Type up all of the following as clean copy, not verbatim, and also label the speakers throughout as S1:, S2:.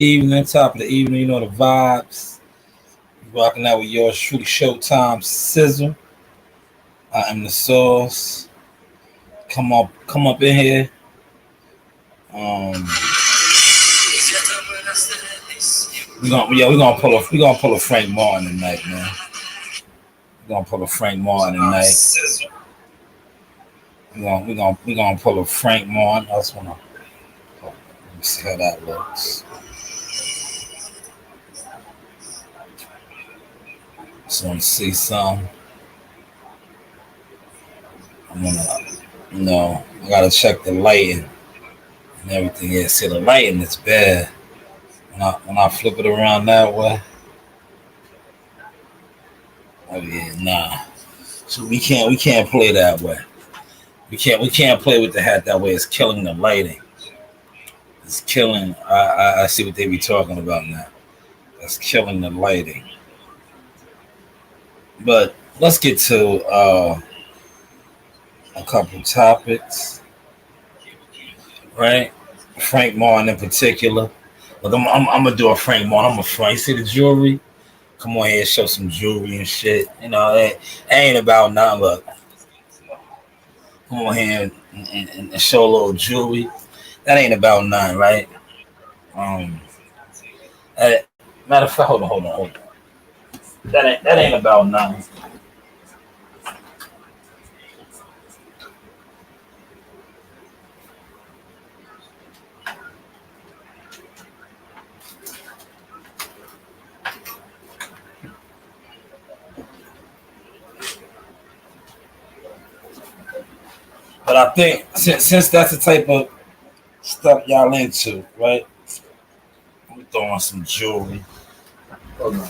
S1: Evening, top of the evening, you know the vibes. Rocking out with yours truly, Showtime Sizzle. I am the sauce. Come up in here. Um, we gonna pull a Frank Martin tonight, man. We gonna pull a Frank Martin tonight. We gonna pull a Frank Martin. I just wanna let me see how that looks. Just wanna see some. I'm gonna, I gotta check the lighting and everything. Yeah, see the lighting is bad. When I flip it around that way, oh yeah, nah. So we can't play that way. We can't play with the hat that way. It's killing the lighting. It's killing. I see what they be talking about now. That's killing the lighting. But let's get to a couple topics, right? Frank Martin in particular. But I'm gonna do a Frank Martin. I'm a Frank. See the jewelry? Come on here, show some jewelry and shit. It ain't about nothing. Look, come on here and show a little jewelry. That ain't about nothing, right? Um, matter of fact, hold on. That ain't about nothing. But I think since that's the type of stuff y'all into, right? We throw on some jewelry. Hold on.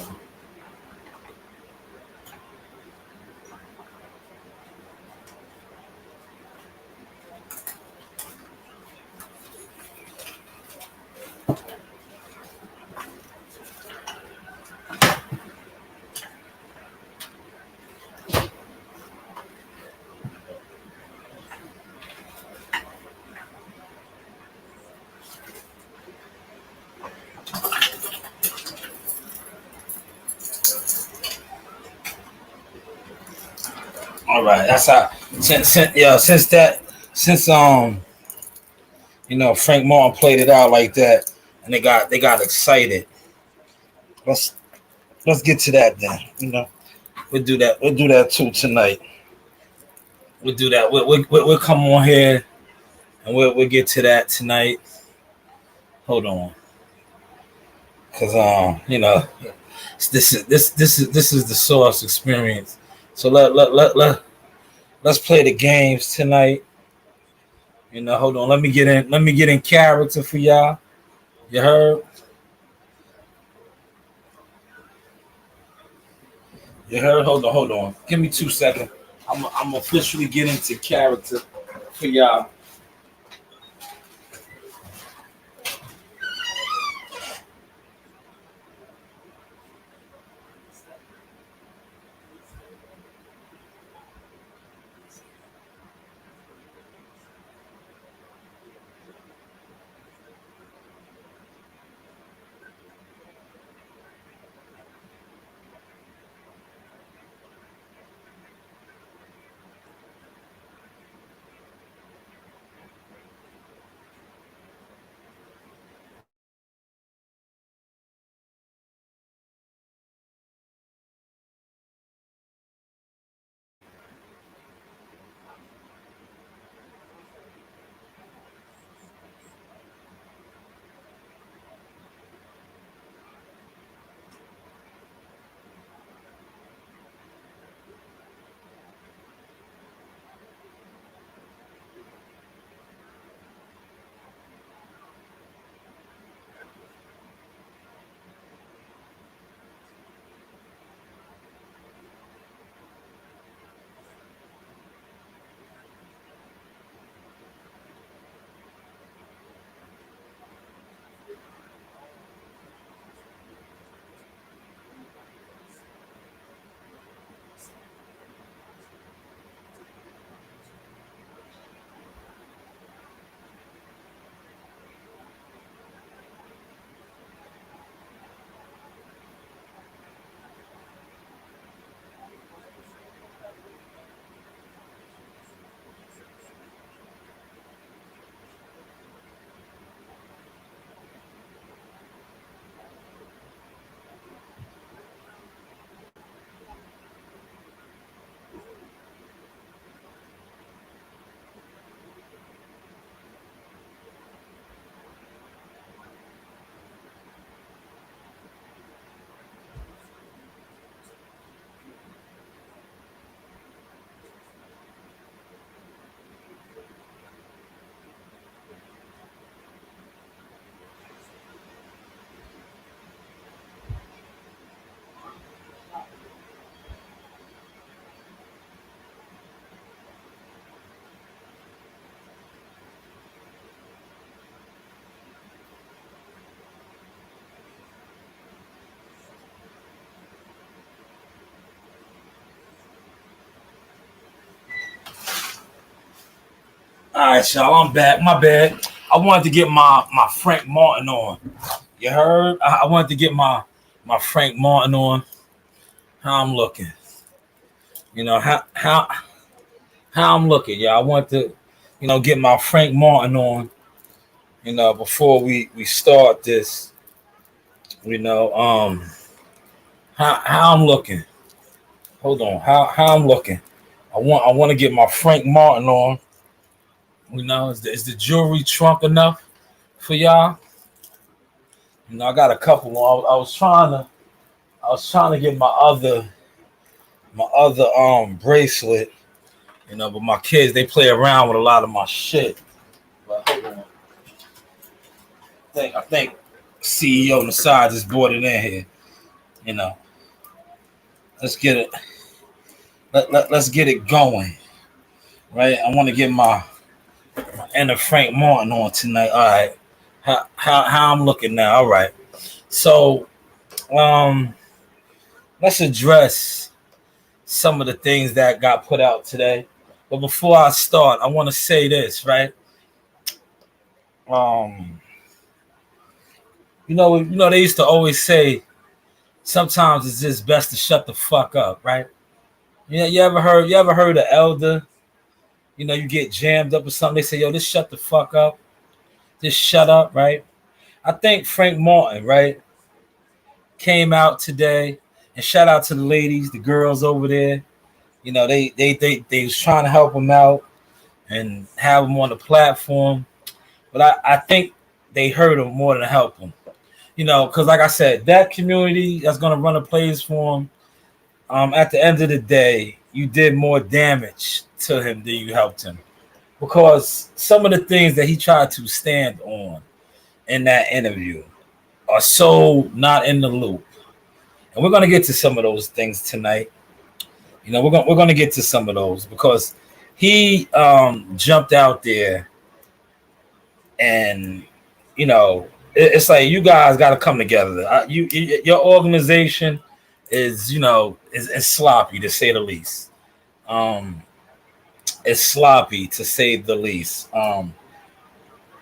S1: All right, that's how. Since Frank Martin played it out like that, and they got excited. Let's let's get to that then. We'll do that. We'll do that too tonight. We'll do that. We'll come on here and we'll get to that tonight. Hold on, cause this is the source experience. So let's play the games tonight. Hold on. Let me get in. Let me get in character for y'all. You heard? You heard? Hold on. Give me 2 seconds. I'm officially getting into character for y'all. All right, y'all. I'm back. My bad. I wanted to get my Frank Martin on. You heard? I wanted to get my Frank Martin on. How I'm looking. You know how I'm looking. Yeah, I want to, get my Frank Martin on. Before we start this. You know, how I'm looking. Hold on. How I'm looking. I want to get my Frank Martin on. Is the jewelry trunk enough for y'all? I got a couple. I was trying to get my other bracelet. But my kids they play around with a lot of my shit. But hold on. I think CEO on the side just brought it in here. Let's get it. Let's get it going. Right. I want to get my inner Frank Martin on tonight. All right. How I'm looking now. All right. So let's address some of the things that got put out today. But before I start, I want to say this, right? They used to always say sometimes it's just best to shut the fuck up, right? You ever heard an elder? You get jammed up or something. They say, yo, just shut the fuck up. Just shut up, right? I think Frank Martin, right, came out today, and shout out to the ladies, the girls over there. They was trying to help him out and have him on the platform. But I think they hurt him more than help him. Because like I said, that community that's going to run the plays for him, at the end of the day, you did more damage to him than you helped him. Because some of the things that he tried to stand on in that interview are so not in the loop. And we're going to get to some of those things tonight. We're going to get to some of those because he jumped out there and, it's like you guys got to come together. Your organization is sloppy to say the least. It's sloppy to say the least.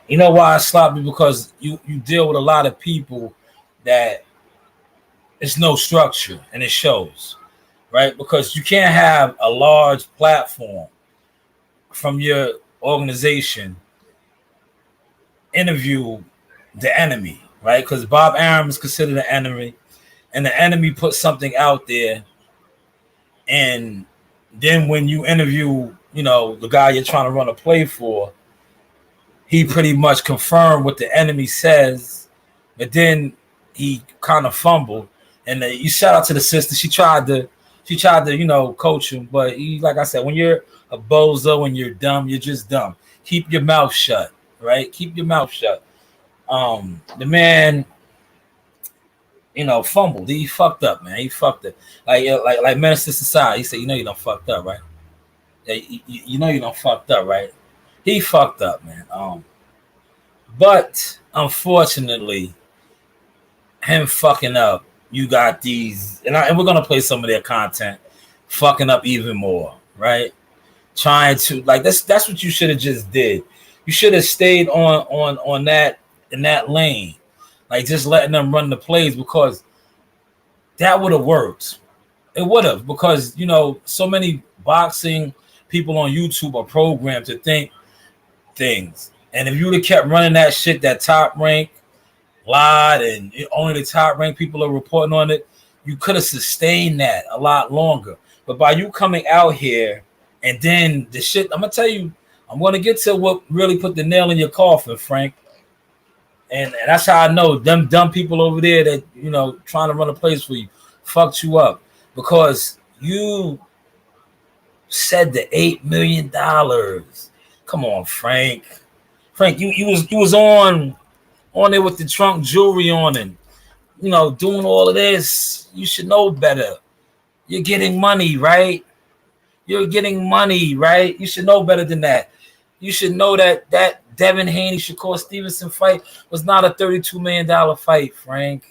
S1: You know why it's sloppy? Because you deal with a lot of people that it's no structure and it shows, right? Because you can't have a large platform from your organization interview the enemy, right? Because Bob Arum is considered an enemy, and the enemy put something out there, and then when you interview, the guy you're trying to run a play for, he pretty much confirmed what the enemy says, but then he kind of fumbled. And you shout out to the sister. She tried to, coach him, but like I said, when you're a bozo and you're dumb, you're just dumb. Keep your mouth shut, right? Keep your mouth shut. The man, fumbled. He fucked up, man. He fucked it. Like Minister Society. He said, you done fucked up, right? Yeah, you done fucked up, right? He fucked up, man. But unfortunately, him fucking up, you got these, and we're gonna play some of their content, fucking up even more, right? Trying to that's what you should have just did. You should have stayed on that in that lane, like just letting them run the plays because that would have worked. It would have because so many boxing people on YouTube are programmed to think things, and if you would have kept running that shit, that Top Rank lied and only the top ranked people are reporting on it, you could have sustained that a lot longer. But by you coming out here and then the shit, I'm gonna tell you, I'm gonna get to what really put the nail in your coffin, Frank. And that's how I know them dumb people over there that trying to run a place for you fucked you up because you said the $8 million. Come on, Frank. Frank, you was on there with the trunk jewelry on and doing all of this. You should know better. You're getting money, right? You're getting money, right? You should know better than that. You should know that Devin Haney Shakur Stevenson fight was not a $32 million fight, Frank.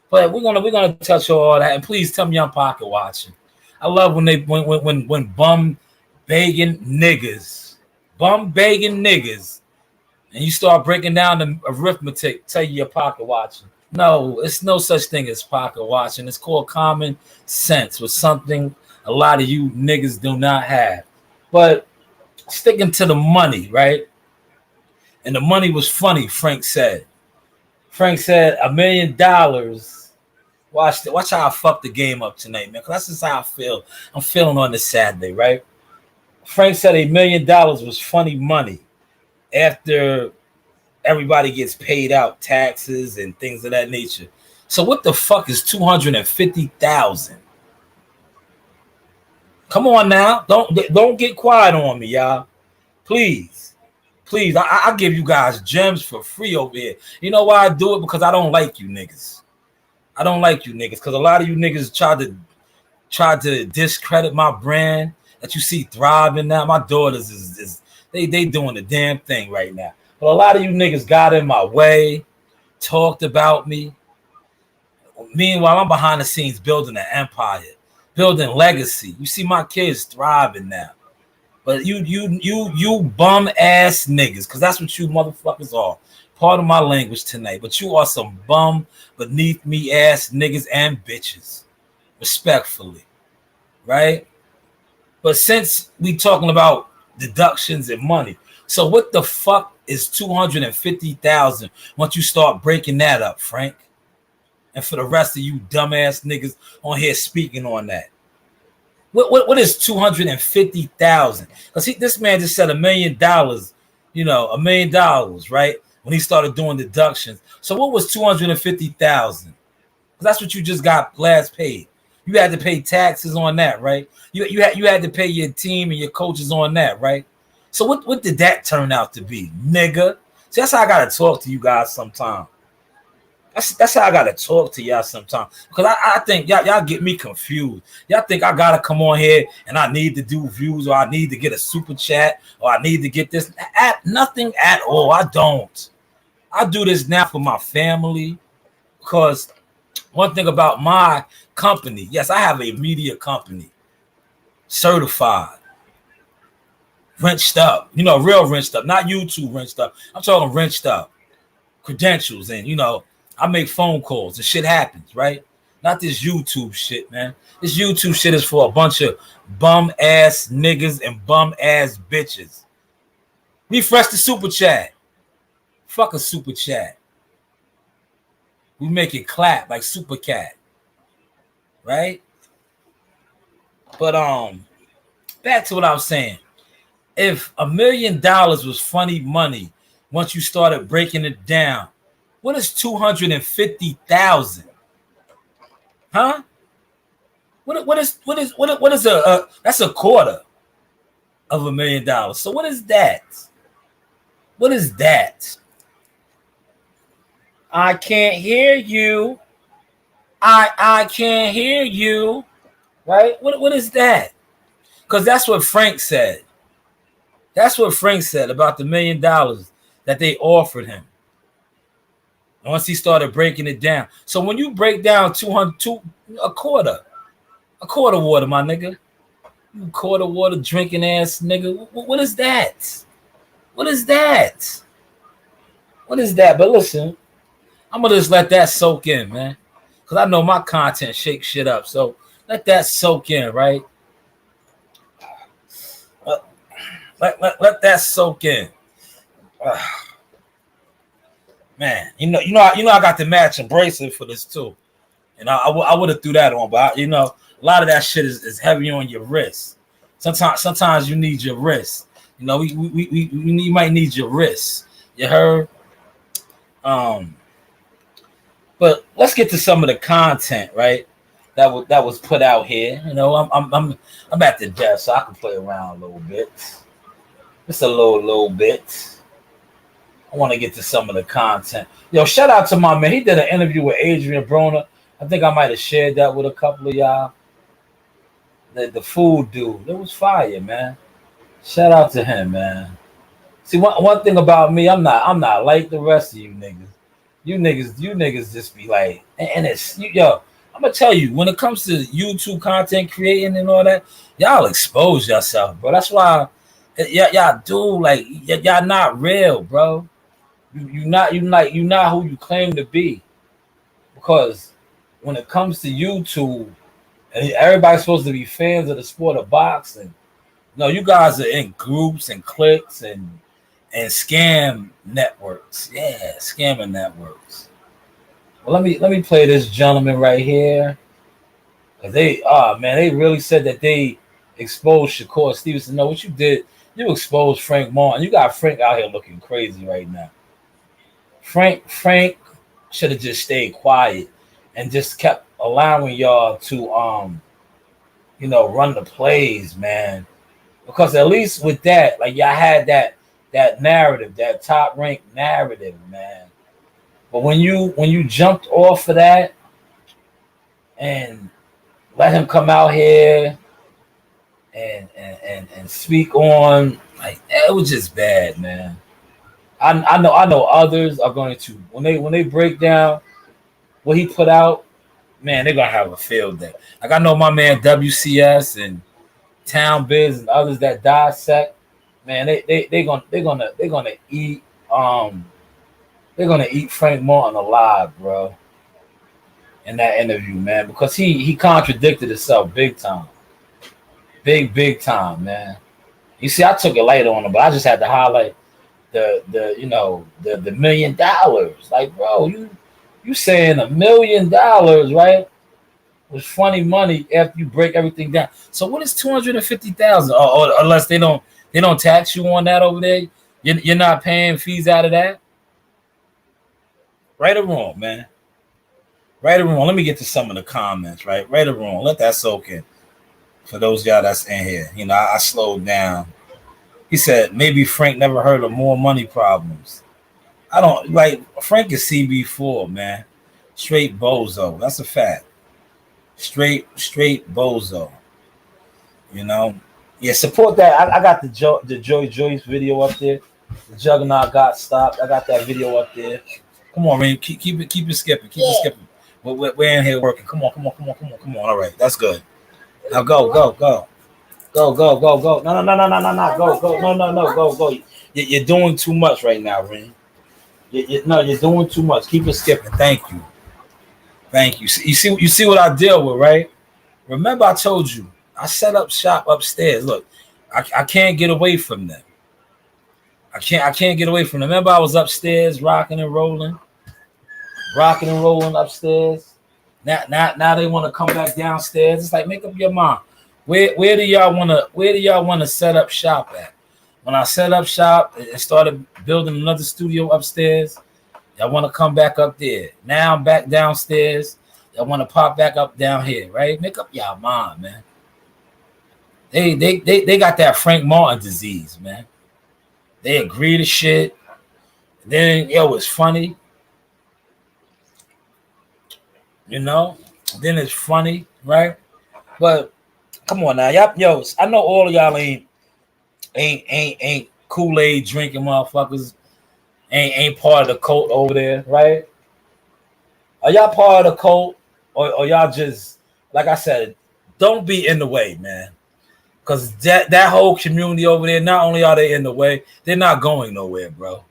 S1: But we're gonna touch on all that, and please tell me I'm pocket watching. I love when bum begging niggas bum begging niggas, and you start breaking down the arithmetic, tell you you're pocket watching. No, it's no such thing as pocket watching. It's called common sense, with something a lot of you niggas do not have. But sticking to the money, right? And the money was funny, Frank said. Frank said $1 million. Watch how I fuck the game up tonight, man. Cause that's just how I feel. I'm feeling on this Saturday, right? Frank said $1 million was funny money after everybody gets paid out, taxes and things of that nature. So what the fuck is 250,000? Come on now, don't get quiet on me, y'all. Please, I give you guys gems for free over here. You know why I do it? Because I don't like you niggas. I don't like you niggas because a lot of you niggas tried to discredit my brand that you see thriving now. My daughters is they doing the damn thing right now. But a lot of you niggas got in my way, talked about me. Meanwhile, I'm behind the scenes building an empire, building legacy. You see my kids thriving now. But you bum ass niggas, because that's what you motherfuckers are. Part of my language tonight, but you are some bum beneath me ass niggas and bitches, respectfully, right? But since we talking about deductions and money, so what the fuck is 250,000 once you start breaking that up, Frank? And for the rest of you dumbass niggas on here speaking on that, what is 250,000? Because this man just said $1 million, you know, $1 million, right? When he started doing deductions. So what was 250,000? Because that's what you just got last paid. You had to pay taxes on that, right? You had to pay your team and your coaches on that, right? So what did that turn out to be, nigga? See, that's how I gotta talk to you guys sometimes. That's how I gotta talk to y'all sometimes. Because I think y'all get me confused. Y'all think I gotta come on here and I need to do views, or I need to get a super chat, or I need to get this. Nothing at all. I don't. I do this now for my family, because one thing about my company, yes, I have a media company, certified, wrenched up, you know, real wrenched up, not YouTube wrenched up. I'm talking wrenched up, credentials, and you know, I make phone calls and shit happens, right? Not this YouTube shit, man. This YouTube shit is for a bunch of bum ass niggas and bum ass bitches. Refresh the super chat. Fuck a super chat. We make it clap like Super Cat, right? But back to what I was saying. If $1 million was funny money, once you started breaking it down, what is 250,000? Huh? What is a that's a quarter of $1 million. So what is that? What is that? I can't hear you. I can't hear you. Right? What is that? Because that's what Frank said. That's what Frank said about the $1 million that they offered him. Once he started breaking it down. So when you break down a quarter water, my nigga. You quarter water drinking ass nigga. What is that? What is that? What is that? But listen, I'm gonna just let that soak in, man. Because I know my content shakes shit up. So let that soak in, right? Let that soak in. Man, you know, I got the matching bracelet for this too, and I would have threw that on, but you know, a lot of that shit is heavy on your wrist. Sometimes you need your wrist. You know, you might need your wrist. You heard? But let's get to some of the content, right? That was put out here. You know, I'm at the desk, so I can play around a little bit. Just a little bit. I want to get to some of the content. Yo, shout out to my man. He did an interview with Adrian Broner. I think I might have shared that with a couple of y'all. The food dude. It was fire, man. Shout out to him, man. See, one thing about me, I'm not like the rest of you niggas. You niggas just be like, and it's yo. I'm gonna tell you, when it comes to YouTube content creating and all that, y'all expose yourself, bro. That's why Yeah, y'all do like y'all not real, bro. You not who you claim to be. Because when it comes to YouTube, and everybody's supposed to be fans of the sport of boxing. No, you guys are in groups and cliques and scam networks. Yeah, scamming networks. Well, let me play this gentleman right here. Cause they really said that they exposed Shakur Stevenson. No, what you did, you exposed Frank Martin. You got Frank out here looking crazy right now. Frank should have just stayed quiet and just kept allowing y'all to run the plays, man. Because at least with that, like y'all had that narrative, that top ranked narrative, man. But when you jumped off of that and let him come out here and speak on, like, it was just bad, man. I know others are going to when they break down what he put out, man, they're gonna have a field day. Like I know my man WCS and Town Biz and others that dissect, man, they're gonna eat they're gonna eat Frank Martin alive, bro, in that interview, man, because he contradicted himself big time. Big time, man. You see, I took it light on him, but I just had to highlight the $1 million. Like, bro, you saying $1 million, right? Was funny money after you break everything down. So what is 250,000? Or unless they don't tax you on that over there, you're not paying fees out of that, right or wrong, man. Right or wrong. Let me get to some of the comments. Right or wrong. Let that soak in. For those y'all that's in here, I slowed down. He said maybe Frank never heard of more money problems. I don't like Frank is CB4, man. Straight bozo. That's a fact. Straight bozo. Yeah, support that. I got the Joy Joyce video up there. The Juggernaut got stopped. I got that video up there. Come on, man. Keep it skipping. Keep it skipping. We're in here working. Come on. All right, that's good. Now go. Go. No. Go. No. Go. You're doing too much right now, Ren. You're doing too much. Keep it skipping. Thank you. You see what I deal with, right? Remember, I told you I set up shop upstairs. Look, I can't get away from them. I can't get away from them. Remember, I was upstairs rocking and rolling upstairs. Now they want to come back downstairs. It's like, make up your mind. Where do y'all wanna set up shop at? When I set up shop and started building another studio upstairs, y'all want to come back up there. Now I'm back downstairs. Y'all want to pop back up down here, right? Make up y'all mind, man. They got that Frank Martin disease, man. They agree to shit. Then it's funny. Then it's funny, right? But come on now, y'all, I know all of y'all ain't Kool-Aid drinking motherfuckers, ain't part of the cult over there, right? Are y'all part of the cult, or y'all just, like I said, don't be in the way, man. Because that whole community over there, not only are they in the way, they're not going nowhere, bro.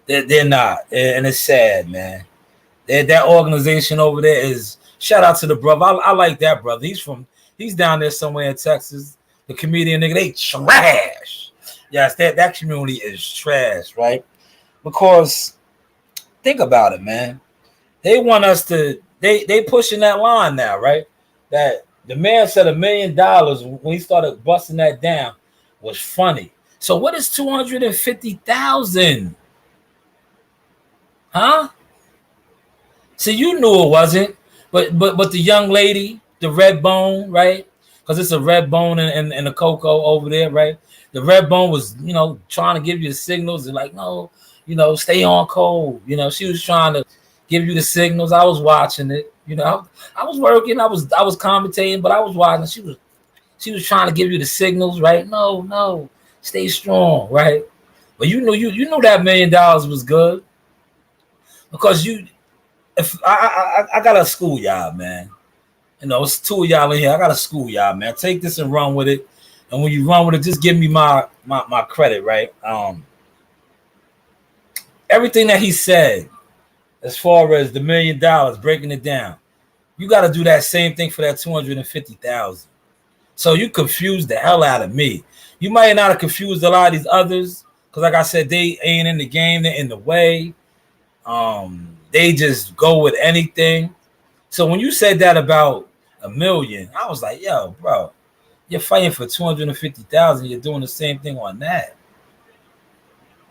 S1: They're not, and it's sad, man. That organization over there is. Shout out to the brother. I like that brother. He's down there somewhere in Texas. The comedian nigga, they trash. Yes, that community is trash, right? Because think about it, man. They want us to. They pushing that line now, right? That the man said $1 million when he started busting that down was funny. So what is 250,000? Huh? See, you knew it wasn't, but the young lady, the red bone, right? Because it's a red bone and a cocoa over there, right? The red bone was, trying to give you the signals and like, no, stay on cold. She was trying to give you the signals. I was watching it. I was working. I was commentating, but I was watching. She was trying to give you the signals, right? No, stay strong, right? But you know that $1 million was good because if I got a school y'all, man. It's two of y'all in here. I got to school y'all, man. Take this and run with it. And when you run with it, just give me my credit, right? Everything that he said, as far as the $1 million, breaking it down, you got to do that same thing for that 250,000. So you confused the hell out of me. You might not have confused a lot of these others, because like I said, they ain't in the game, they're in the way. They just go with anything. So when you said that about $1 million, I was like, yo, bro, you're fighting for 250,000. You're doing the same thing on that,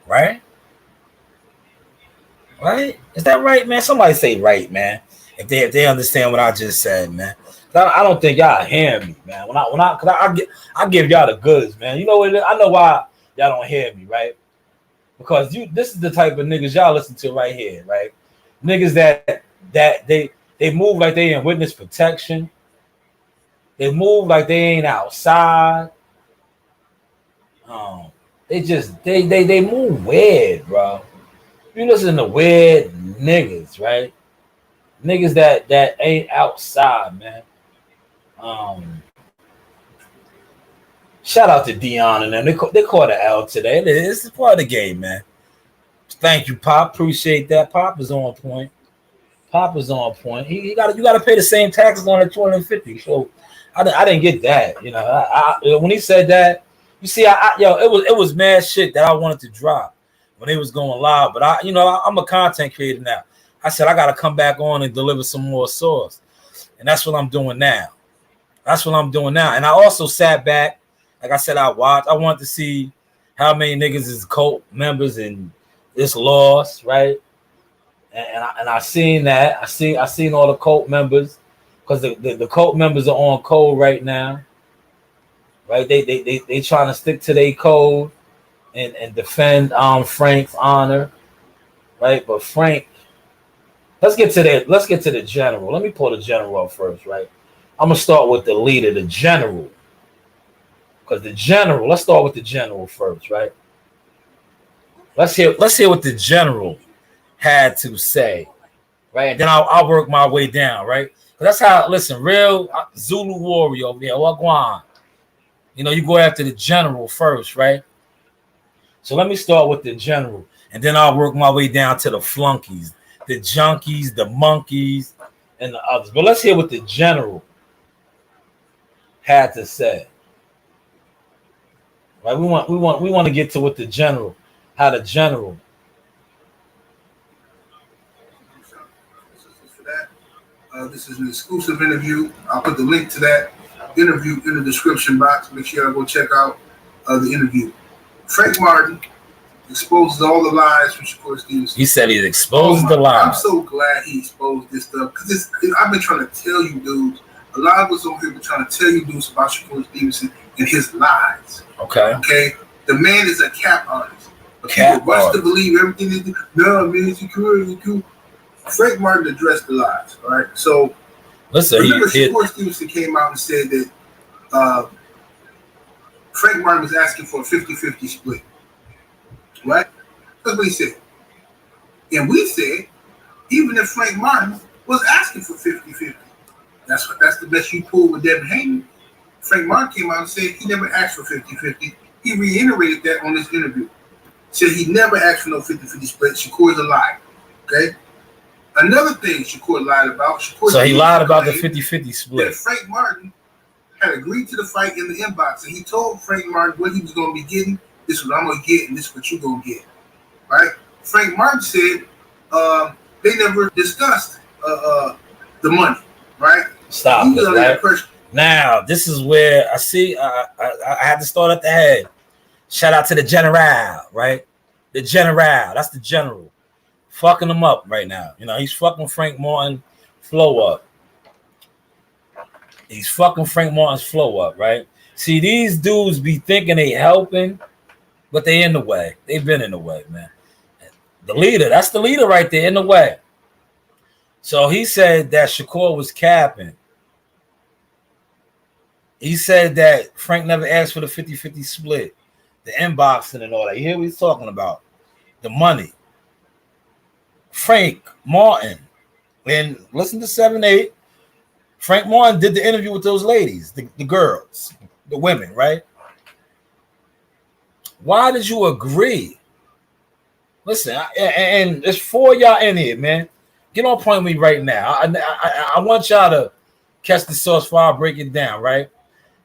S1: right? Right? Is that right, man? Somebody say right, man. If they understand what I just said, man. I don't think y'all hear me, man. I give y'all the goods, man. You know what? I know why y'all don't hear me, right? Because this is the type of niggas y'all listen to right here, right? Niggas that they move like they in witness protection. They move like they ain't outside. They move weird, bro. You listen to weird niggas, right? Niggas that ain't outside, man. Shout out to Dion and them. They caught an L today. It's part of the game, man. Thank you, Pop. Appreciate that. Pop is on point. Pop is on point. You got to pay the same taxes on the 250. So I didn't get that. You know, when he said that, you see, it was mad shit that I wanted to drop when they was going live. But I'm a content creator now. I said I got to come back on and deliver some more sauce, and that's what I'm doing now. And I also sat back, like I said, I wanted to see how many niggas is cult members and this loss, right? And I seen that. I seen all the cult members, because the cult members are on code right now, right? They trying to stick to their code and defend Frank's honor, right? But Frank, let's get to the general. Let me pull the general up first, right? I'm gonna start with the leader, the general, because let's start with the general first, right? Let's hear what the general had to say, right? And then I'll work my way down, right? Because that's how, listen, real Zulu warrior over here, Wagwan. You know, you go after the general first, right? So let me start with the general, and then I'll work my way down to the flunkies, the junkies, the monkeys, and the others. But let's hear what the general had to say. Right? We want to get to what the general, how the general.
S2: This is an exclusive interview. I'll put the link to that interview in the description box. Make sure y'all go check out the interview. Frank Martin exposes all the lies from Shakur Stevenson.
S1: He said he exposed the lies.
S2: I'm so glad he exposed this stuff, because I've been trying to tell you dudes. A lot of us over here been trying to tell you dudes about Shakur Stevenson and his lies. Okay. The man is a cap artist. But people rush to believe everything they do. No, man, Shakur. Frank Martin addressed the lies. All right. So
S1: listen,
S2: remember, Shakur Stevenson came out and said that Frank Martin was asking for a 50-50 split. Right? That's what he said. And we said, even if Frank Martin was asking for 50-50, that's the best you pulled with Devin Haney. Frank Martin came out and said he never asked for 50-50. He reiterated that on this interview. Said he never asked for no 50-50 split. Shakur's a liar. Okay? Another thing Shakur lied about.
S1: So he lied about the 50-50 split.
S2: That Frank Martin had agreed to the fight in the inbox, and he told Frank Martin what he was going to be getting. This is what I'm going to get, and this is what you're going to get. Right? Frank Martin said they never discussed the money. Right?
S1: Stop it, right? Now, this is where I see I had to start at the head. Shout out to the general, right? The general. That's the general. Fucking him up right now. You know, he's fucking Frank Martin flow up. He's fucking Frank Martin's flow up, right? See, these dudes be thinking they helping, but they in the way. They've been in the way, man. The leader, that's the leader right there, in the way. So he said that Shakur was capping. He said that Frank never asked for the 50-50 split, the inboxing and all that. You hear what he's talking about? The money. Frank Martin, and listen to 7-8. Frank Martin did the interview with those ladies, the girls, the women, right? Why did you agree? Listen, and there's 4 of y'all in here, man. Get on point with me right now. I want y'all to catch the sauce before I break it down, right?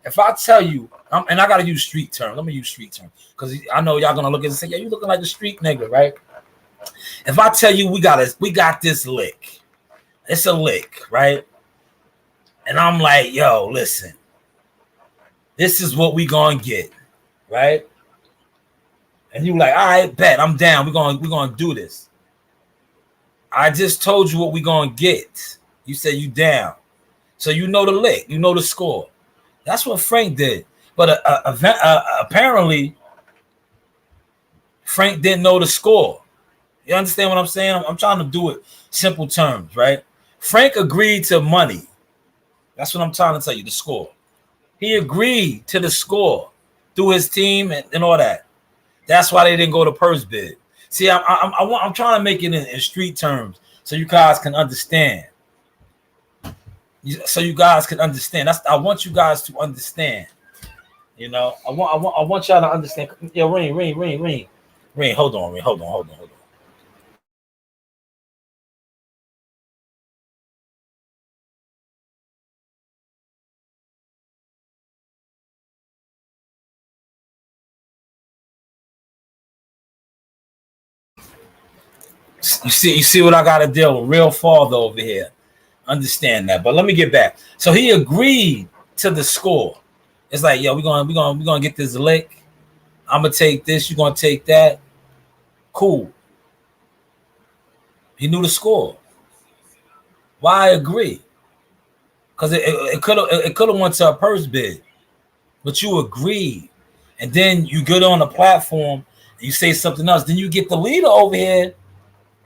S1: If I tell you, and I gotta use street terms. Let me use street terms because I know y'all gonna look at it and say, "Yeah, you looking like a street nigga, right?" If I tell you we got this lick, it's a lick, right? And I'm like, "Yo, listen, this is what we gonna get, right?" And you like, "All right, bet I'm down. We're gonna do this." I just told you what we gonna get. You said you down, so you know the lick, you know the score. That's what Frank did. But apparently, Frank didn't know the score. You understand what I'm saying? I'm trying to do it simple terms, right? Frank agreed to money. That's what I'm trying to tell you, the score. He agreed to the score through his team and all that. That's why they didn't go to purse bid. See, I'm trying to make it in street terms so you guys can understand. So you guys can understand. I want you guys to understand. You know, I want y'all to understand. Yeah, ring. Hold on. You see what I got to deal with. Real father over here. Understand that. But let me get back. So he agreed to the score. It's like, yo, we're gonna get this lick. I'm gonna take this. You're gonna take that. Cool. He knew the score. Why agree? Because it could have went to a purse bid, but you agreed, and then you get on the platform and you say something else. Then you get the leader over here.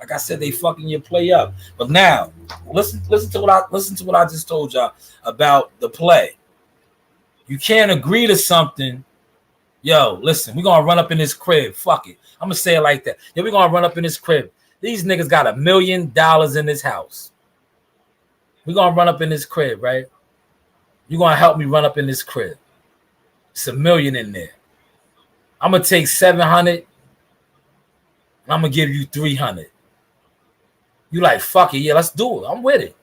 S1: Like I said, they fucking your play up. But now, listen to what I just told y'all about the play. You can't agree to something. Yo, listen, we're gonna run up in this crib. Fuck it. I'm gonna say it like that. Yeah, we're gonna run up in this crib. These niggas got $1 million in this house. We're gonna run up in this crib, right? You're gonna help me run up in this crib. It's $1 million in there. I'm gonna take 700 and I'm gonna give you 300. You like, fuck it, yeah, let's do it. I'm with it.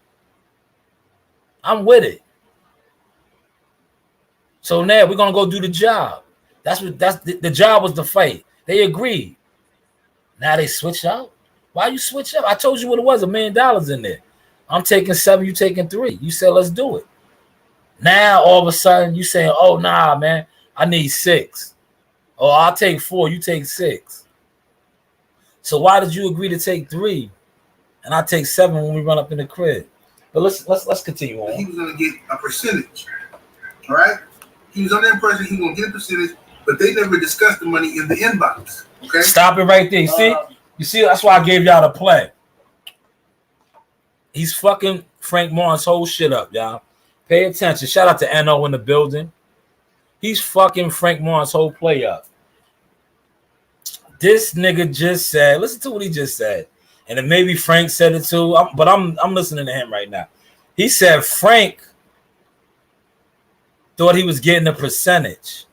S1: So now we're gonna go do the job. The job was the fight. They agreed. Now they switch out. Why you switch up? I told you what it was, $1 million in there. I'm taking 7, you taking 3. You said let's do it. Now all of a sudden you saying, oh nah, man, I need 6. Oh, I'll take 4, you take 6. So why did you agree to take 3 and I take 7 when we run up in the crib? But let's continue on.
S2: He was gonna get a percentage. All right? He was under the impression he was gonna get a percentage, but they never discussed the money in the inbox. Okay.
S1: Stop it right there. You see, that's why I gave y'all the play. He's fucking Frank Martin's whole shit up, y'all. Pay attention. Shout out to NO in the building. He's fucking Frank Martin's whole play up. This nigga just said, listen to what he just said. And then maybe Frank said it too, but I'm listening to him right now. He said Frank thought he was getting a percentage.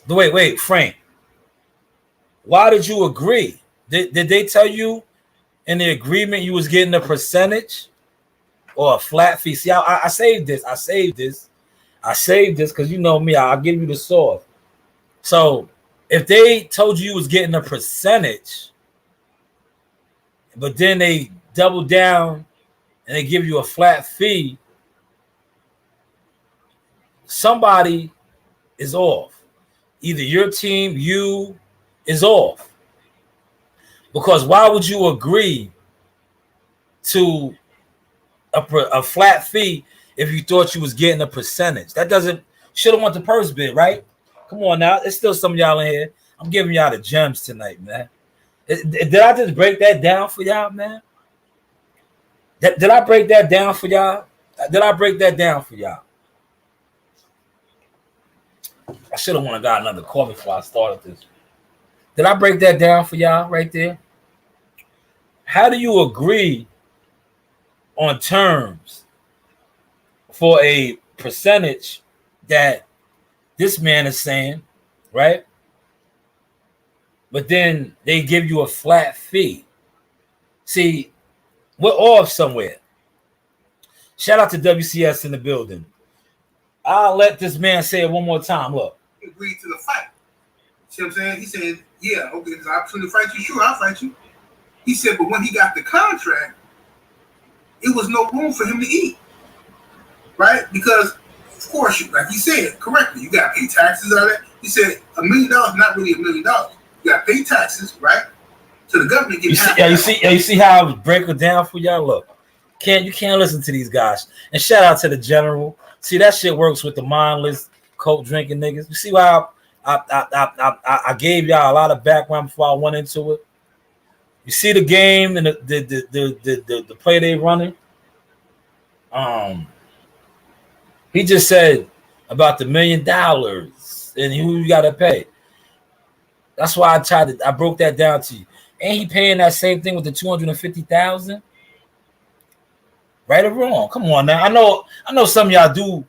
S1: Wait, Frank. Why did you agree? Did they tell you in the agreement you was getting a percentage or a flat fee? See, I saved this. I saved this because you know me. I'll give you the sauce. So if they told you was getting a percentage, but then they double down and they give you a flat fee, somebody is off. Either your team, you is off. Because why would you agree to a flat fee if you thought you was getting a percentage? That doesn't, should have went the purse bid, right? Come on now. There's still some of y'all in here. I'm giving y'all the gems tonight, man. Did I just break that down for y'all, man? Did I break that down for y'all? I should have wanted to got another coffee before I started this. Did I break that down for y'all right there? How do you agree on terms for a percentage that This man is saying, right? But then they give you a flat fee. See, we're off somewhere. Shout out to WCS in the building. I'll let this man say it one more time. Look.
S2: He agreed to the fight. See what I'm saying? He said, yeah, okay, there's an opportunity to fight you. Sure, I'll fight you. He said, but when he got the contract, it was no room for him to eat. Right? Because, of course, like he said correctly, you got to pay taxes on that. He said, $1 million, not really $1 million. You got to pay taxes, right? So the government gets half.
S1: You see how I break it down for y'all? Look, you can't listen to these guys. And shout out to the general. See, that shit works with the mindless, coke drinking niggas. You see how I gave y'all a lot of background before I went into it? You see the game and the play they running? He just said about the $1 million and who you gotta pay. That's why I broke that down to you. Ain't he paying that same thing with the $250,000? Right or wrong? Come on now. I know some of y'all do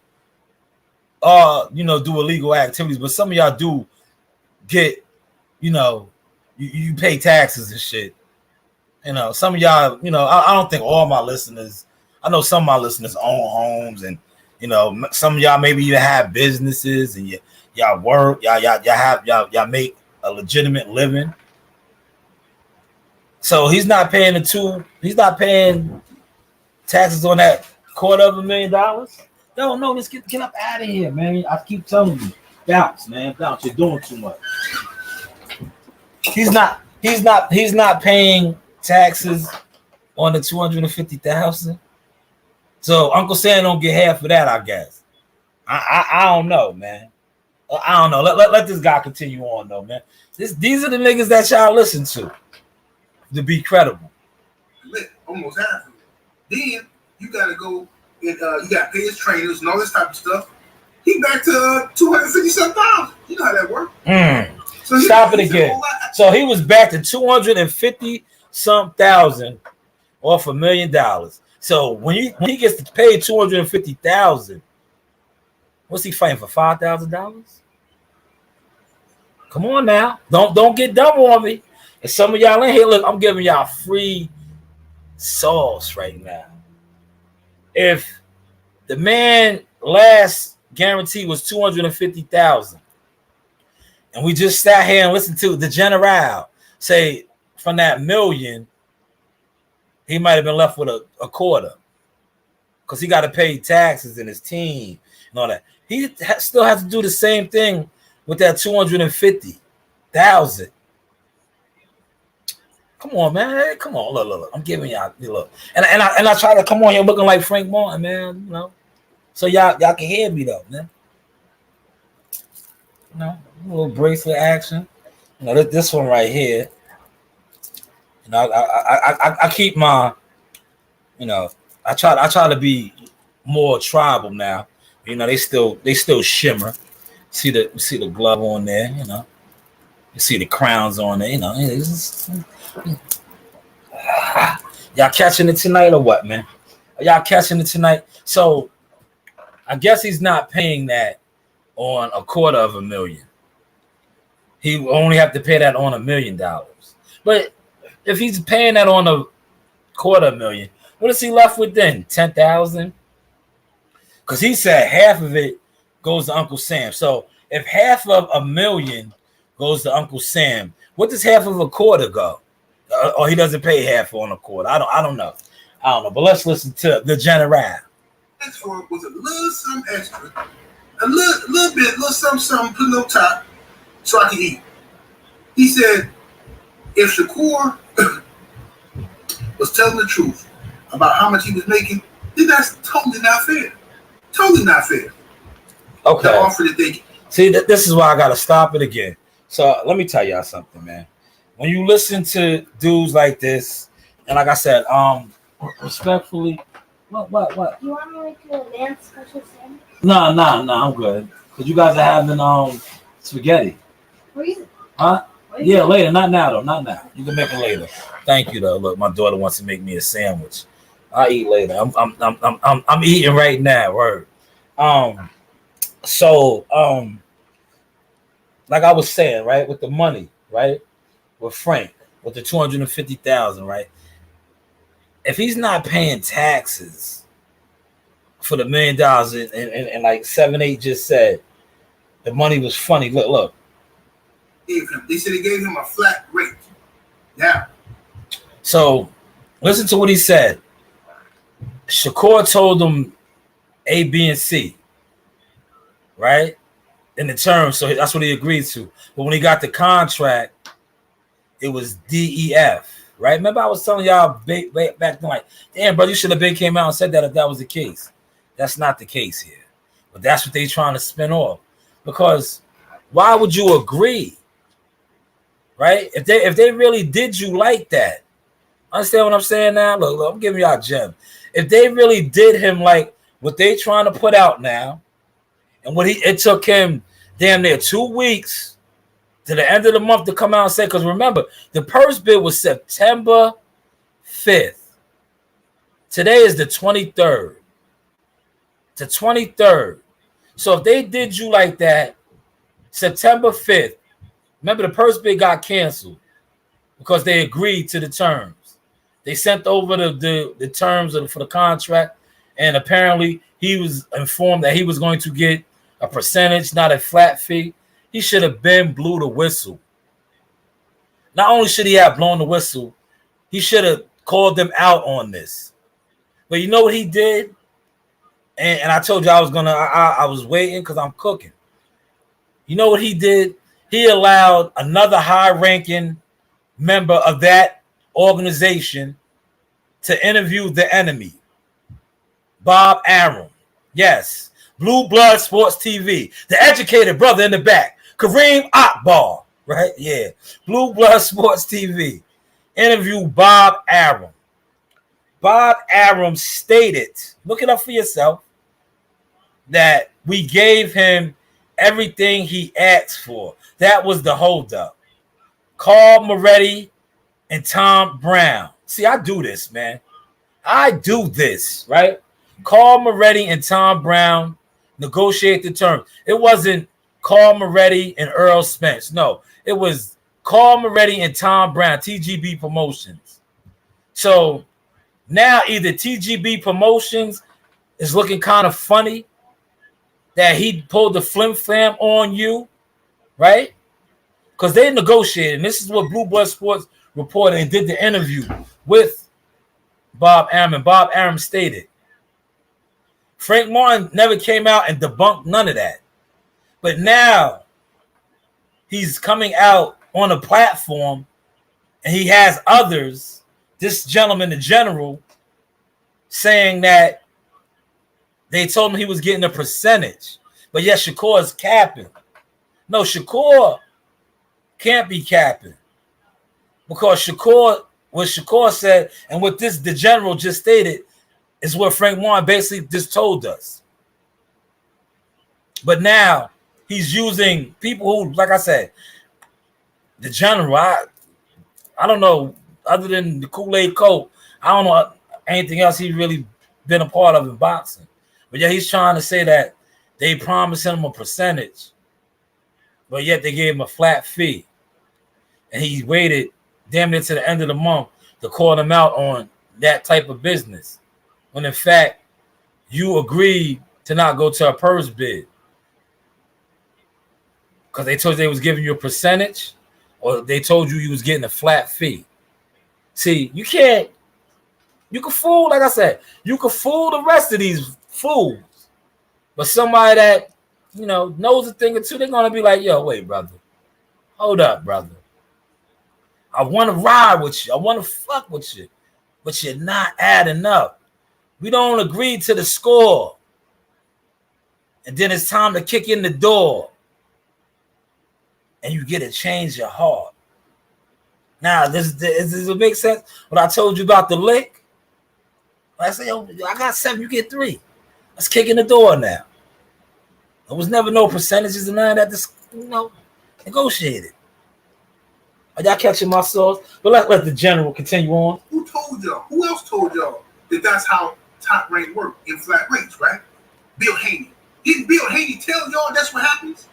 S1: do illegal activities, but some of y'all do get, you pay taxes and shit. Some of y'all, I don't think all my listeners, I know some of my listeners own homes and some of y'all maybe even have businesses and y'all work, y'all make a legitimate living. So he's not paying taxes on that $250,000. No, let's get up out of here, man. I keep telling you, bounce, man, bounce. You're doing too much. He's not paying taxes on the $250,000. So Uncle Sam don't get half of that, I guess. I don't know, man. I don't know. Let this guy continue on though, man. These are the niggas that y'all listen to be credible.
S2: Almost half of it. Then you gotta go and you gotta pay his trainers and all this type of stuff. He back to 250,000. You know how that works.
S1: So stop it again. So he was back to 250,000 off $1 million. So when he gets to pay 250,000, what's he fighting for? $5,000? Come on now, don't get dumb on me. And some of y'all in here, look, I'm giving y'all free sauce right now. If the man last guarantee was 250,000, and we just sat here and listened to the general say from that $1 million, he might have been left with a quarter because he got to pay taxes and his team and all that. He still has to do the same thing with that 250,000. Come on, man. Hey, come on. Look. I'm giving y'all look. And I try to come on here looking like Frank Martin, man. So y'all can hear me though, man. A little bracelet action. This one right here. I keep my, I try to be more tribal now. They still shimmer. See the glove on there, You see the crowns on there, Y'all catching it tonight or what, man? Are y'all catching it tonight? So I guess he's not paying that on $250,000. He only have to pay that on $1 million. But if he's paying that on $250,000, what is he left with then? 10,000? Because he said half of it goes to Uncle Sam. So if half of $1 million goes to Uncle Sam, what does half of a quarter go? Or he doesn't pay half on a quarter. I don't know. But let's listen to the general.
S2: Next for was a little something extra, a little bit, little something put on top, so I can eat. He said, if Shakur was telling the truth about how much he was making, then that's totally not fair. Totally not fair.
S1: Okay.
S2: The offer that they
S1: see, this is why I gotta stop it again. So let me tell y'all something, man. When you listen to dudes like this, and like I said, respectfully, what?
S3: You want me to make a man's special sandwich?
S1: No, I'm good. Cause you guys are having spaghetti.
S3: Reason?
S1: Huh? Yeah, later. Not now though. Not now. You can make it later. Thank you though. Look, my daughter wants to make me a sandwich. I'll eat later. I'm eating right now. Word. So like I was saying, right, with the money, right, with Frank, with the 250,000, right. If he's not paying taxes for the $1 million, and like 7-8 just said, the money was funny. Look.
S2: They said they gave him a flat rate. Now,
S1: so listen to what he said. Shakur told him A, B, and C, right? In the terms, so that's what he agreed to. But when he got the contract, it was D, E, F, right? Remember I was telling y'all back then, like, damn, bro, you should have been came out and said that if that was the case. That's not the case here. But that's what they trying to spin off. Because why would you agree? Right? If they really did you like that, understand what I'm saying now? Look, I'm giving y'all a gem. If they really did him like what they trying to put out now, and it took him damn near 2 weeks to the end of the month to come out and say, because remember, the purse bid was September 5th. Today is the 23rd. The 23rd. So if they did you like that, September 5th, remember the purse bid got canceled because they agreed to the terms. They sent over the terms for the contract, and apparently he was informed that he was going to get a percentage, not a flat fee. He should have been blew the whistle. Not only should he have blown the whistle, he should have called them out on this. But you know what he did? And I told you I was waiting because I'm cooking. You know what he did? He allowed another high-ranking member of that organization to interview the enemy, Bob Arum. Yes, Blue Blood Sports TV, the educated brother in the back, Kareem Akbar, right? Yeah, Blue Blood Sports TV interviewed Bob Arum. Bob Arum stated, look it up for yourself, that we gave him everything he asked for. That was the holdup. Carl Moretti and Tom Brown. See, I do this, man. I do this, right? Carl Moretti and Tom Brown negotiate the terms. It wasn't Carl Moretti and Earl Spence. No, it was Carl Moretti and Tom Brown, TGB Promotions. So now either TGB Promotions is looking kind of funny that he pulled the flim flam on you, right? Because they negotiated. And this is what Blue Blood Sports reported and did the interview with Bob Arum. And Bob Arum stated, Frank Martin never came out and debunked none of that. But now he's coming out on a platform and he has others, this gentleman, the general, saying that they told him he was getting a percentage. But yes, Shakur is capping. No, Shakur can't be capping. Because what Shakur said, and what the general just stated, is what Frank Martin basically just told us. But now he's using people who, like I said, the general, I don't know, other than the Kool-Aid coat, I don't know anything else he's really been a part of in boxing. But yeah, he's trying to say that they promised him a percentage, but yet they gave him a flat fee. And he waited damn near to the end of the month to call him out on that type of business. When in fact, you agreed to not go to a purse bid. Because they told you they was giving you a percentage, or they told you was getting a flat fee. See, you can fool, like I said, you can fool the rest of these fools. But somebody that, knows a thing or two, they're going to be like, yo, wait, brother. Hold up, brother. I want to ride with you. I want to fuck with you. But you're not adding up. We don't agree to the score. And then it's time to kick in the door. And you get to change your heart. Now, does it make sense? What I told you about the lick? I say, yo, I got 7, you get 3. Let's kick in the door now. There was never no percentages and none of that, negotiated. Are y'all catching my sauce? But let the general continue on.
S2: Who told y'all? Who else told y'all that that's how top rank work in flat rates, right? Bill Haney. Didn't Bill Haney tell y'all that's what happens?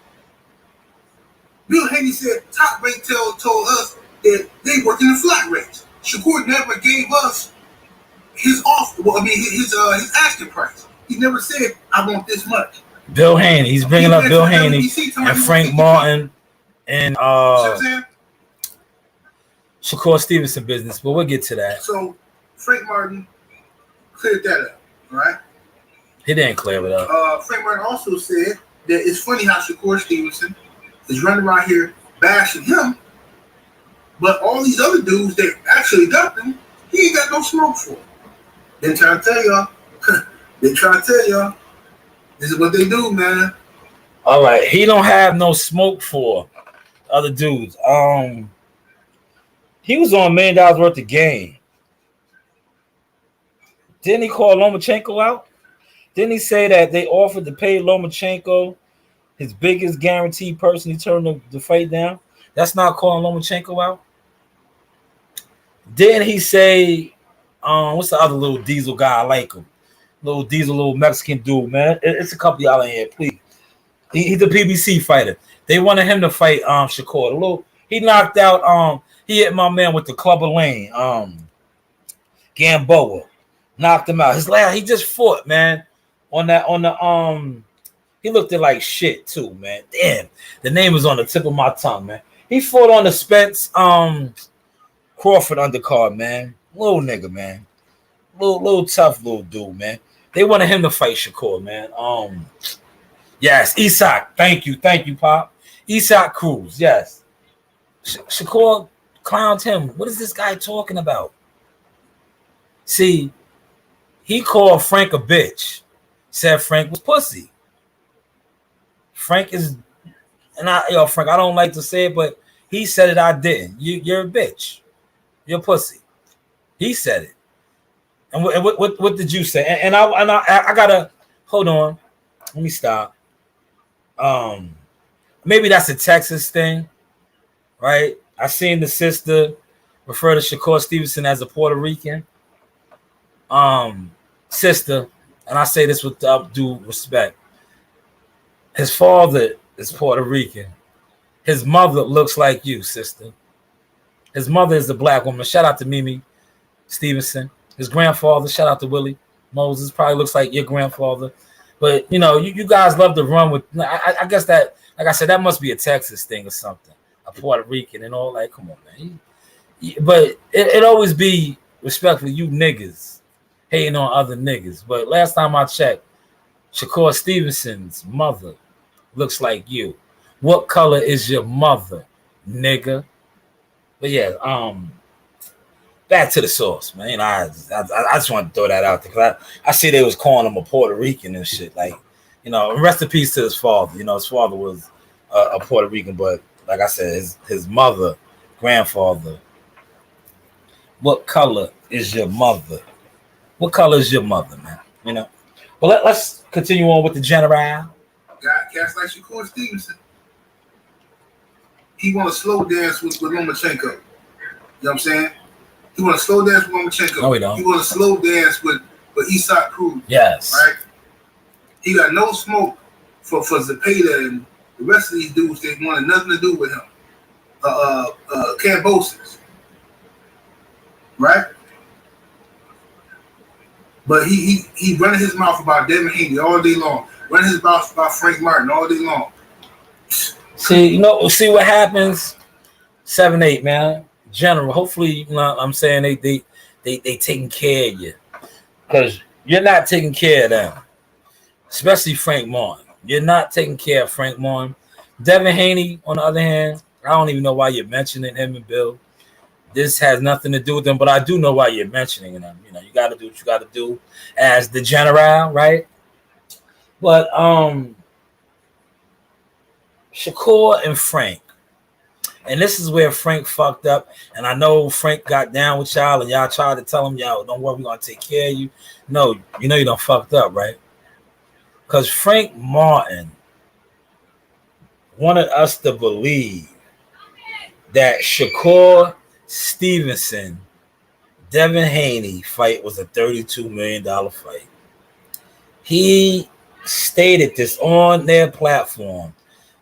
S2: Bill Haney said Top Rank told us that they work in the flat rates. Shakur never gave us his offer. Well, I mean his asking price. He never said I want this much.
S1: Bill Haney. He's bringing up Bill Haney and Frank Martin and Shakur Stevenson business, but we'll get to that.
S2: So Frank Martin cleared that up, all right?
S1: He didn't clear it
S2: up. Frank Martin also said that it's funny how Shakur Stevenson is running around here bashing him, but all these other dudes that actually got them, he ain't got no smoke for. They trying to tell y'all. They trying to tell y'all. This is what they do, man.
S1: All right, he don't have no smoke for other dudes. He was on $1 million worth of game. Didn't he call Lomachenko out? Didn't he say that they offered to pay Lomachenko his biggest guaranteed person? He turned the fight down. That's not calling Lomachenko out. Didn't he say, what's the other little diesel guy? I like him. Little diesel, little Mexican dude, man. It's a couple of y'all in here, please. He's a PBC fighter. They wanted him to fight Shakur. He knocked out, he hit my man with the Clubber Lane, Gamboa. Knocked him out. He just fought, man. He looked at like shit too, man. Damn, the name was on the tip of my tongue, man. He fought on the Spence Crawford undercard, man. Little nigga, man. Little tough little dude, man. They wanted him to fight Shakur, man. Yes, Isak. Thank you, Pop. Isak Cruz, yes. Shakur clowned him. What is this guy talking about? See, he called Frank a bitch. Said Frank was pussy. Frank is, and Frank, I don't like to say it, but he said it, I didn't. You're a bitch. You're pussy. He said it. And what did you say? And I gotta hold on. Let me stop. Maybe that's a Texas thing, right? I seen the sister refer to Shakur Stevenson as a Puerto Rican sister, and I say this with due respect. His father is Puerto Rican. His mother looks like you, sister. His mother is a black woman. Shout out to Mimi Stevenson. His grandfather, shout out to Willie Moses, probably looks like your grandfather. But, you guys love to run with, I guess that, like I said, that must be a Texas thing or something. A Puerto Rican and all, like, come on, man. But it always be respectful, you niggas hating on other niggas. But last time I checked, Shakur Stevenson's mother looks like you. What color is your mother, nigga? But yeah, back to the source, man. I just want to throw that out there because I see they was calling him a Puerto Rican and shit. Like, rest in peace to his father. His father was a Puerto Rican, but like I said, his mother, grandfather. What color is your mother? What color is your mother, man? Well, let's continue on with the general.
S2: Got cats like Shakur Stevenson. He want to slow dance with Lomachenko. You know what I'm saying? He want to slow dance with Lomachenko.
S1: No, he don't.
S2: He want to slow dance with Isak Cruz.
S1: Yes.
S2: Right? He got no smoke for Zepeda and the rest of these dudes that wanted nothing to do with him. Cambosis. Right? But he running his mouth about Devin Haney all day long. Running his mouth about Frank Martin all day long.
S1: See what happens. 7-8, man. General, hopefully, I'm saying they taking care of you, because you're not taking care of them, especially Frank Martin. You're not taking care of Frank Martin. Devin Haney, on the other hand, I don't even know why you're mentioning him and Bill. This has nothing to do with them, but I do know why you're mentioning them. You got to do what you got to do as the general, right? But Shakur and Frank. And this is where Frank fucked up. And I know Frank got down with y'all and y'all tried to tell him, yo, don't worry, we're going to take care of you. No, you done fucked up, right? Because Frank Martin wanted us to believe that Shakur Stevenson, Devin Haney fight was a $32 million fight. He stated this on their platform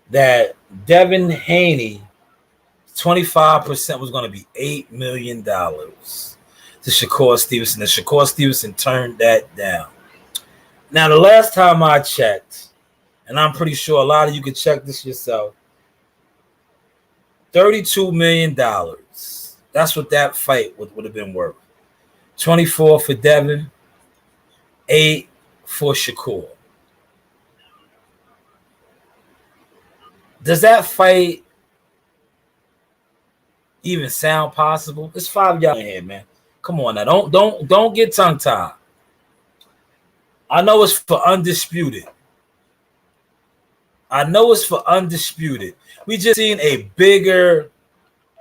S1: that Devin Haney 25% was going to be $8 million to Shakur Stevenson. And Shakur Stevenson turned that down. Now, the last time I checked, and I'm pretty sure a lot of you could check this yourself, $32 million. That's what that fight would have been worth. 24 for Devin, 8 for Shakur. Does that fight even sound possible? It's 5 y'all in here, man. Come on now. Don't get tongue tied. I know it's for undisputed. We just seen a bigger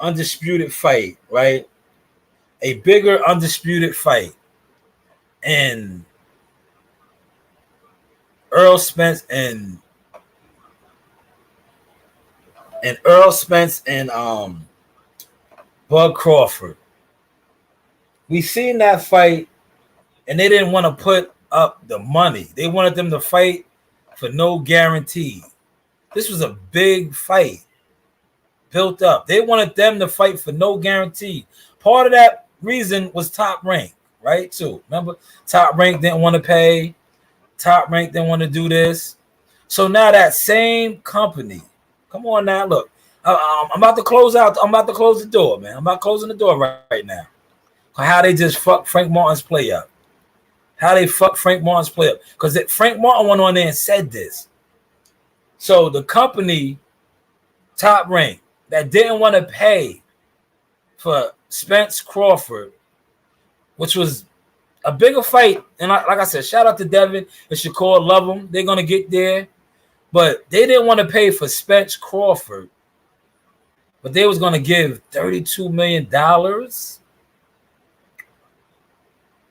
S1: undisputed fight, right? A bigger undisputed fight. And Earl Spence and Bud Crawford. We seen that fight, and they didn't want to put up the money. They wanted them to fight for no guarantee. This was a big fight built up. They wanted them to fight for no guarantee. Part of that reason was Top Rank, right? Too. Remember, Top Rank didn't want to pay. Top Rank didn't want to do this. So now that same company, come on now, look. I'm about to close out. I'm about to close the door, man. I'm about closing the door right now. How they just fuck Frank Martin's play up. Because Frank Martin went on there and said this. So the company, Top Rank, that didn't want to pay for Spence Crawford, which was a bigger fight. And like I said, shout out to Devin and Shakur. Love them. They're going to get there. But they didn't want to pay for Spence Crawford. But they was going to give $32 million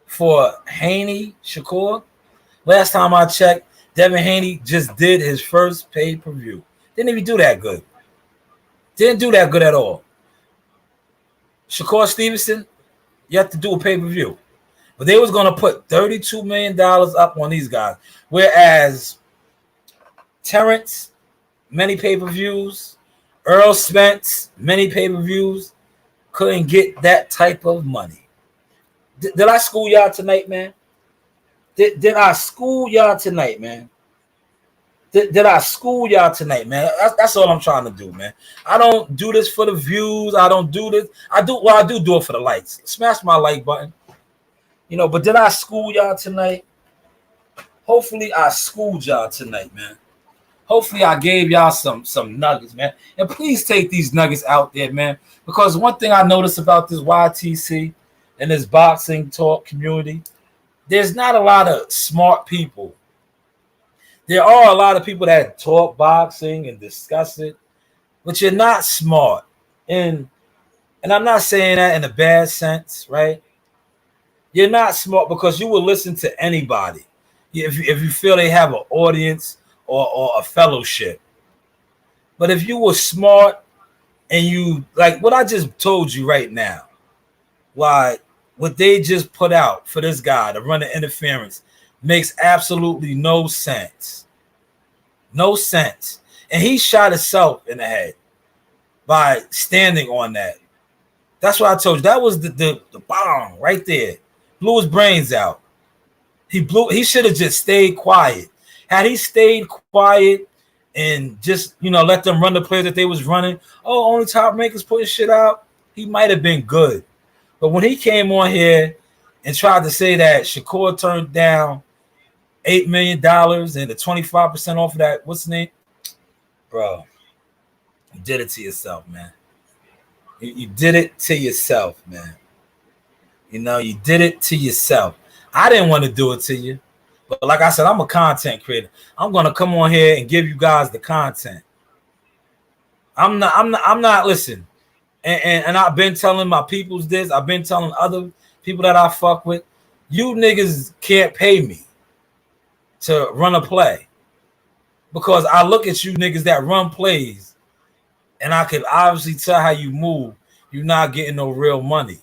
S1: for Haney Shakur. Last time I checked, Devin Haney just did his first pay-per-view. Didn't even do that good. Didn't do that good at all. Shakur Stevenson, you have to do a pay-per-view. But they was going to put $32 million up on these guys. Whereas Terrence, many pay-per-views, Earl Spence, many pay-per-views, couldn't get that type of money. Did I school y'all tonight, man? Did I school y'all tonight, man? Did I school y'all tonight, man? That's all I'm trying to do, man. I don't do this for the views. I don't do this. I do it for the likes. Smash my like button. But did I school y'all tonight? Hopefully I schooled y'all tonight, man. Hopefully I gave y'all some nuggets, man. And please take these nuggets out there, man. Because one thing I noticed about this YTC and this boxing talk community, there's not a lot of smart people. There are a lot of people that talk boxing and discuss it, but you're not smart. And I'm not saying that in a bad sense, right? You're not smart because you will listen to anybody if you feel they have an audience or a fellowship. But if you were smart and you like what I just told you right now, why what they just put out for this guy to run the interference makes absolutely no sense. No sense. And he shot himself in the head by standing on that. That's what I told you. That was the bomb right there. Blew his brains out. He should have just stayed quiet. Had he stayed quiet and just, let them run the plays that they was running, only Top Rank is putting shit out, he might have been good. But when he came on here and tried to say that Shakur turned down $8 million and the 25% off of that, what's his name? Bro, you did it to yourself, man. You did it to yourself, man. You did it to yourself. I didn't want to do it to you. But like I said, I'm a content creator. I'm gonna come on here and give you guys the content. I'm not listen. And I've been telling my peoples this. I've been telling other people that I fuck with. You niggas can't pay me to run a play. Because I look at you niggas that run plays and I can obviously tell how you move. You're not getting no real money.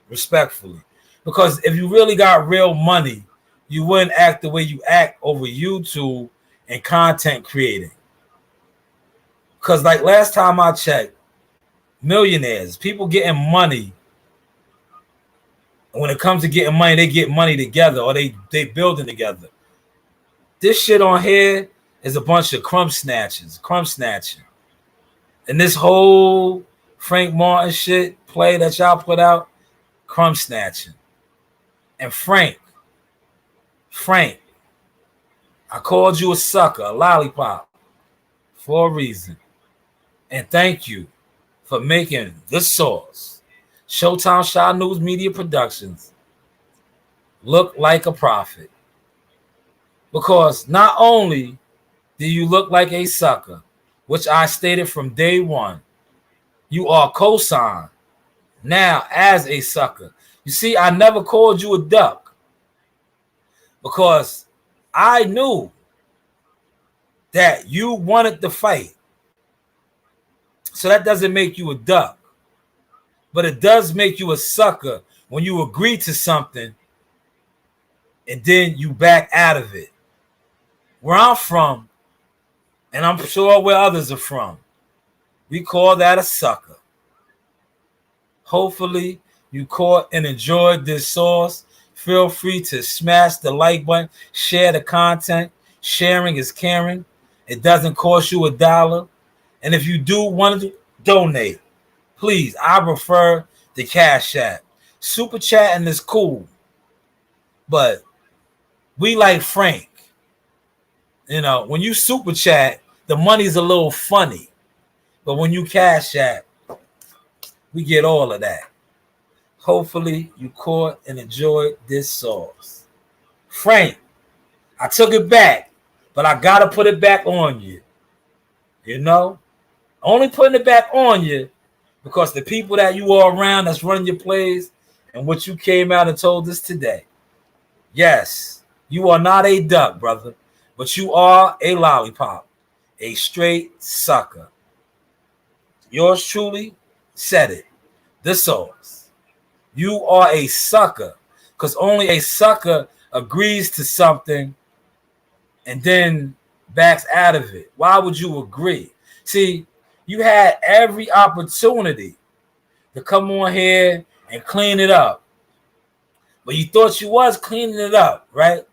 S1: Respectfully. Because if you really got real money, you wouldn't act the way you act over YouTube and content creating. Because like last time I checked, millionaires, people getting money. When it comes to getting money, they get money together or they building together. This shit on here is a bunch of crumb snatching. And this whole Frank Martin shit play that y'all put out, crumb snatching. And Frank, I called you a sucker, a lollipop, for a reason. And thank you for making The Source, Showtime Shaw News Media Productions, look like a prophet. Because not only do you look like a sucker, which I stated from day one, you are co-signed now as a sucker. You see, I never called you a duck because I knew that you wanted to fight. So that doesn't make you a duck, but it does make you a sucker when you agree to something and then you back out of it. Where I'm from, and I'm sure where others are from, we call that a sucker. Hopefully you caught and enjoyed this source. Feel free to smash the like button, share the content. Sharing is caring. It doesn't cost you $1. And if you do want to donate, please, I prefer the Cash App. Super chatting is cool, but we like Frank. You know, when you super chat, the money's a little funny. But when you Cash App, we get all of that. Hopefully you caught and enjoyed this sauce. Frank, I took it back, but I got to put it back on you. You know? Only putting it back on you because the people that you are around that's running your plays and what you came out and told us today. Yes, you are not a duck, brother, but you are a lollipop, a straight sucker. Yours truly said it. The Source. You are a sucker because only a sucker agrees to something and then backs out of it. Why would you agree? See, you had every opportunity to come on here and clean it up. But you thought you was cleaning it up, right?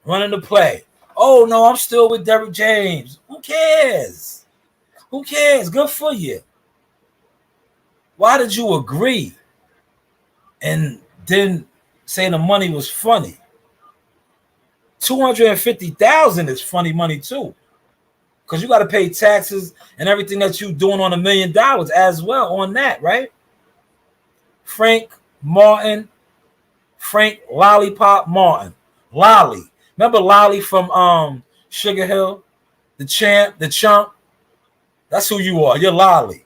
S1: Running the play. Oh, no, I'm still with Derrick James. Who cares? Who cares? Good for you. Why did you agree and then say the money was funny? $250,000 is funny money too, because you got to pay taxes and everything that you doing on $1 million as well on that, right? Frank Martin, Frank Lollipop Martin, Lolly. Remember Lolly from Sugar Hill, the chump. That's who you are. You're Lolly,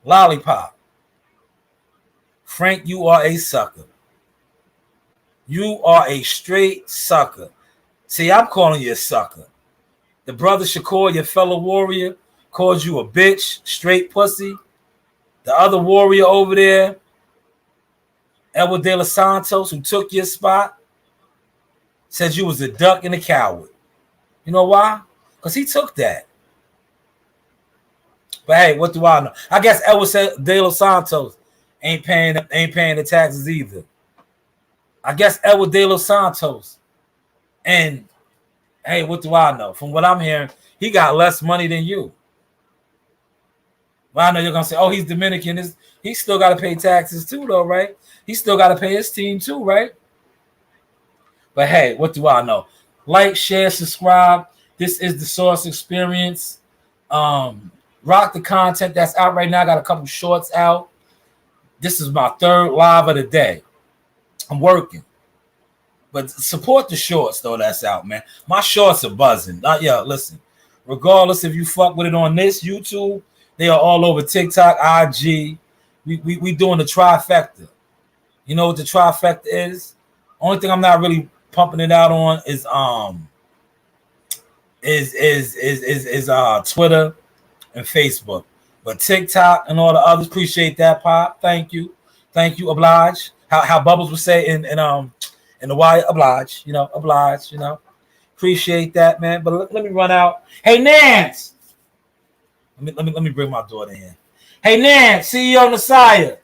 S1: Lollipop. Frank, you are a sucker. You are a straight sucker. See, I'm calling you a sucker. The brother Shakur, your fellow warrior, called you a bitch, straight pussy. The other warrior over there, Edward De Los Santos, who took your spot, said you was a duck and a coward. You know why? Because he took that. But hey, what do I know? I guess Edward De Los Santos ain't paying the taxes either. I guess Edward De Los Santos. And hey, what do I know? From what I'm hearing, he got less money than you. But I know you're gonna say, "Oh, he's Dominican. He still got to pay taxes too, though, right? He still got to pay his team too, right?" But hey, what do I know? Like, share, subscribe. This is the Source Experience. Rock the content that's out right now. I got a couple shorts out. This is my third live of the day. I'm working. But support the shorts, though, that's out, man. My shorts are buzzing. Listen. Regardless if you fuck with it on this YouTube, they are all over TikTok, IG. We doing the trifecta. You know what the trifecta is? Only thing I'm not really pumping it out on is Twitter and Facebook. But TikTok and all the others, appreciate that, Pop. Thank you. Oblige. How Bubbles would say in the wire, oblige, Appreciate that, man. But let me run out. Hey, Nance, Let me bring my daughter in. Hey, Nan, see you on the side.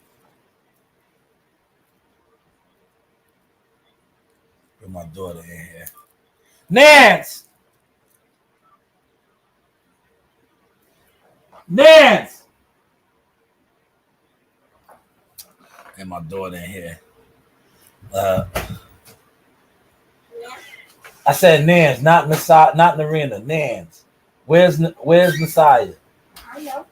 S1: Bring my daughter in here. Nance! Nance! And my daughter in here. I said Nance, not Narina. Nance. Where's Messiah?
S3: I know.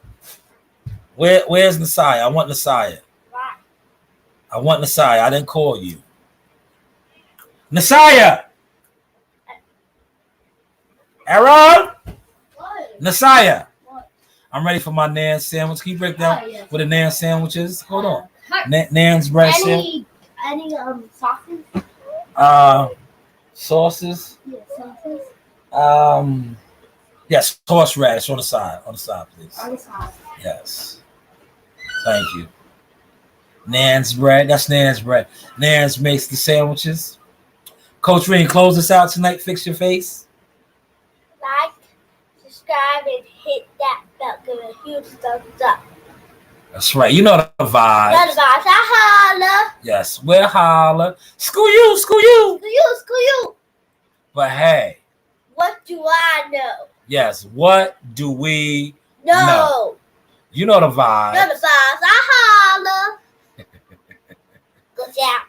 S1: Where's Messiah? I want Messiah.
S3: Why?
S1: I want Messiah. I didn't call you. Messiah! Aaron!
S3: What?
S1: Messiah!
S3: What?
S1: I'm ready for my Nan sandwich. Can you break down
S3: Yes.
S1: what a Nan sandwich is? Hold on. Nan's bread sandwich.
S3: Any sauces?
S1: Sauces.
S3: Yeah, sauces.
S1: Yes, horseradish on the side. On the side, please.
S3: On the side.
S1: Yes. Thank you. Nan's bread. That's Nan's bread. Nan's makes the sandwiches. Coach Reen, close us out tonight. Fix your face.
S3: Like, subscribe, and hit that bell. Give it a huge thumbs up.
S1: That's right. You know the vibe.
S3: That's about to holla.
S1: Yes, we're holla. School you.
S3: Screw you.
S1: But hey.
S3: What do I know?
S1: Yes, what do we
S3: No.
S1: know? You know the vibe.
S3: You're the boss. I holla. Goes out.